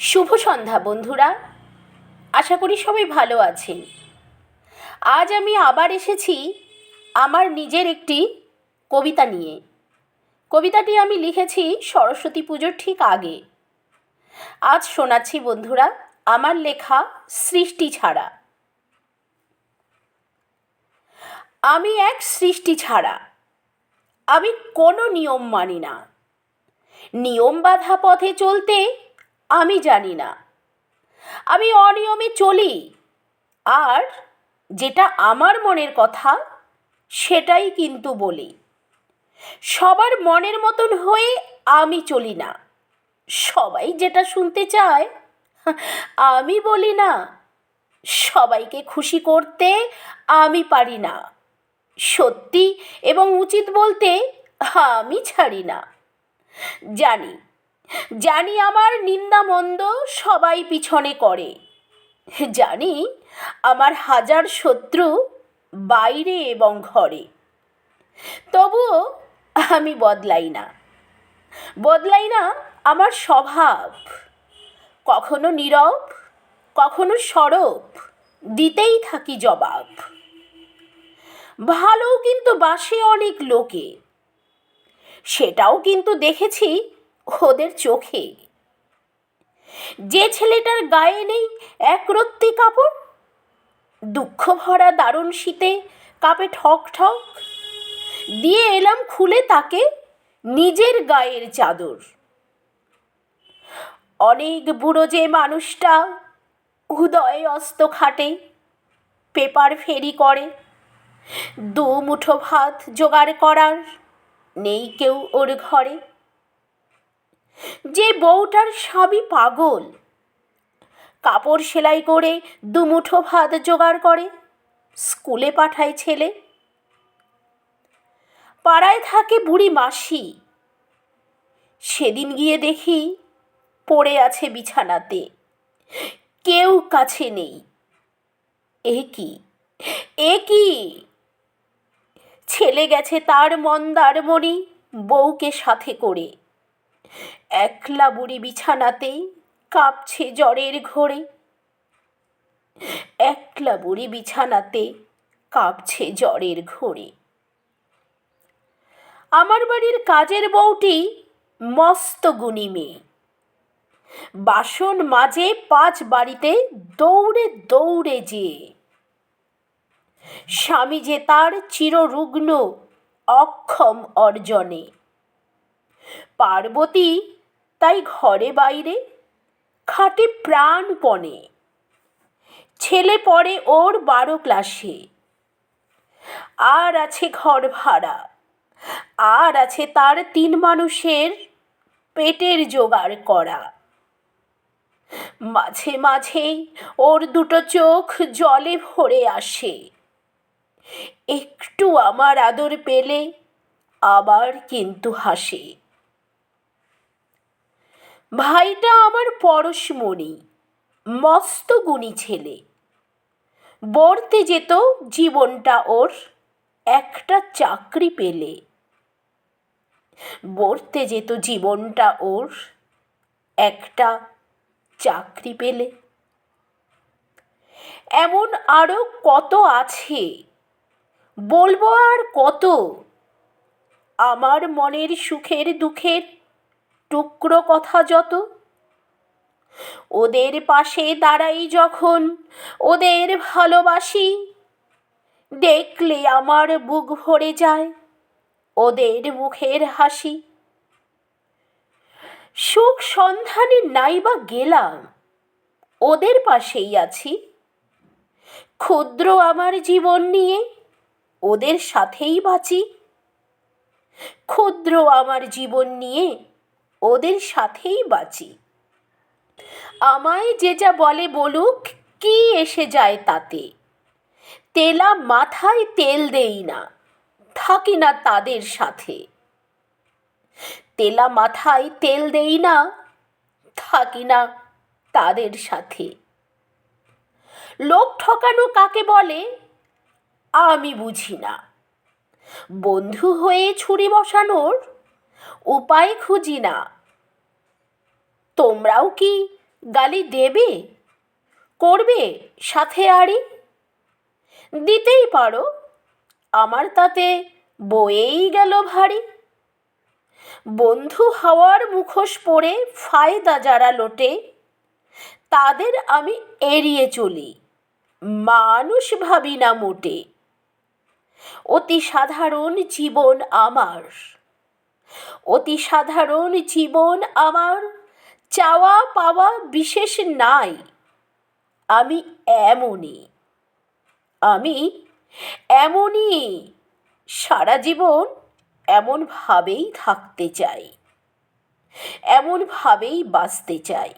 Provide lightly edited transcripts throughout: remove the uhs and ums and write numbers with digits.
শুভ সন্ধ্যা বন্ধুরা, আশা করি সবাই ভালো আছেন। আজ আমি আবার এসেছি আমার নিজের একটি কবিতা নিয়ে। কবিতাটি আমি লিখেছি সরস্বতী পুজোর ঠিক আগে। আজ শোনাচ্ছি বন্ধুরা আমার লেখা সৃষ্টি ছাড়া। আমি এক সৃষ্টি ছাড়া, আমি কোনো নিয়ম মানি না। নিয়ম বাঁধা পথে চলতে আমি জানি না। আমি অনিয়মে চলি, আর যেটা আমার মনের কথা সেটাই কিন্তু বলি। সবার মনের মতন হয়ে আমি চলি না। সবাই যেটা শুনতে চায় আমি বলি না। সবাইকে খুশি করতে আমি পারি না। সত্যি এবং উচিত বলতে আমি ছাড়ি না। জানি জানি আমার নিন্দা মন্দ সবাই পিছনে করে। জানি আমার হাজার শত্রু বাইরে এবং ঘরে। তবুও আমি বদলাই না আমার স্বভাব। কখনো নীরব, কখনো সরব, দিতেই থাকি জবাব। ভালো কিন্তু বাসে অনেক লোকে, সেটাও কিন্তু দেখেছি ওদের চোখে। যে ছেলেটার গায়ে নেই একরত্তি কাপড়, দুঃখ ভরা দারুণ শীতে কাঁপে ঠক ঠক, দিয়ে এলাম খুলে তাকে নিজের গায়ের চাদর। অনেক বুড়ো যে মানুষটা উদয়ে অস্ত খাটে, পেপার ফেরি করে, দু মুঠো ভাত জোগাড় করার নেই কেউ ওর ঘরে। যে বউটার স্বামী পাগল, কাপড় সেলাই করে দুমুঠো ভাত জোগাড় করে, স্কুলে পাঠায় ছেলে। পাড়ায় থাকে বুড়ি মাসি, সেদিন গিয়ে দেখি পড়ে আছে বিছানাতে, কেউ কাছে নেই। এ কি ছেলে গেছে তার মন্দারমণি বউকে সাথে করে। একলা বুড়ি বিছানাতে কাঁপছে জ্বরের ঘোরে। একলা বুড়ি বিছানাতে কাঁপছে জ্বরের ঘোরে। আমার বাড়ির কাজের বউটি মস্ত গুণী মেয়ে, বাসন মাজে 5 বাড়িতে দৌড়ে দৌড়ে যেয়ে। স্বামী যে তার চিররুগ্ন অক্ষম অর্জনে, পার্বতী তাই ঘরে বাইরে খাটে প্রাণপণে। ছেলে পড়ে ওর 12 ক্লাসে, আর আছে ঘর ভাড়া, আর আছে তার 3 মানুষের পেটের জোগাড় করা। মাঝে মাঝে ওর দুটো চোখ জলে ভরে আসে, একটু আমার আদর পেলে আবার কিন্তু হাসে। ভাইটা আমার পরশমণি, মস্ত গুণী ছেলে, বর্তে যেত জীবনটা ওর একটা চাকরি পেলে। বর্তে যেত জীবনটা ওর একটা চাকরি পেলে। এমন আরো কত আছে, বলবো আর কত। আমার মনের সুখের দুঃখের টুকরো কথা যত। ওদের পাশে দাঁড়াই যখন, ওদের ভালোবাসি, দেখলে আমার বুক ভরে যায় ওদের মুখের হাসি। সুখ সন্ধানে নাইবা গেলাম, ওদের পাশেই আছি। ক্ষুদ্র আমার জীবন নিয়ে ওদের সাথেই বাঁচি। ক্ষুদ্র আমার জীবন নিয়ে ওদের সাথেই বাঁচি। আমায় যে যা বলে বলুক, কি এসে যায় তাতে। তেলা মাথায় তেল দেই না, থাকি না তাদের সাথে। তেলা মাথায় তেল দেই না, থাকি না তাদের সাথে। লোক ঠকানো কাকে বলে আমি বুঝি না। বন্ধু হয়ে ছুরি বসানোর উপায় খুঁজি না। তোমরাও কি গালি দেবে, করবে সাথে আড়ি? দিতেই পারো, আমার তাতে বয়েই গেল ভারী। বন্ধু হওয়ার মুখোশ পরে ফায়দা যারা লোটে, তাদের আমি এড়িয়ে চলি, মানুষ ভাবি না মোটে। অতি সাধারণ জীবন আমার, অতি সাধারণ জীবন আমার, চাওয়া পাওয়া বিশেষ নাই। আমি এমনই, আমি এমনই, সারা জীবন এমনভাবেই থাকতে চাই, এমনভাবেই বাঁচতে চাই,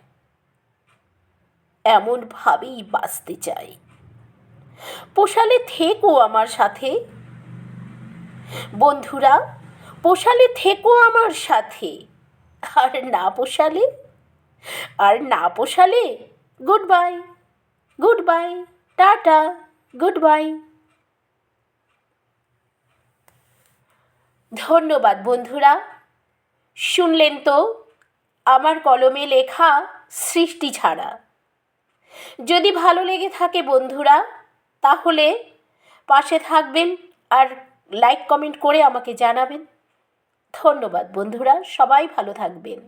এমনভাবেই বাঁচতে চাই। পোষালে থেকো আমার সাথে বন্ধুরা, পোষালে থেকো আমার সাথে। আর না পোষালে, আর না পোষালে goodbye, goodbye, tata, goodbye. ধন্যবাদ বন্ধুরা। শুনলেন তো আমার কলমে লেখা সৃষ্টি ছাড়া। যদি ভালো লেগে থাকে বন্ধুরা, তাহলে পাশে থাকবেন আর লাইক কমেন্ট করে আমাকে জানাবেন। ধন্যবাদ বন্ধুরা, সবাই ভালো থাকবেন।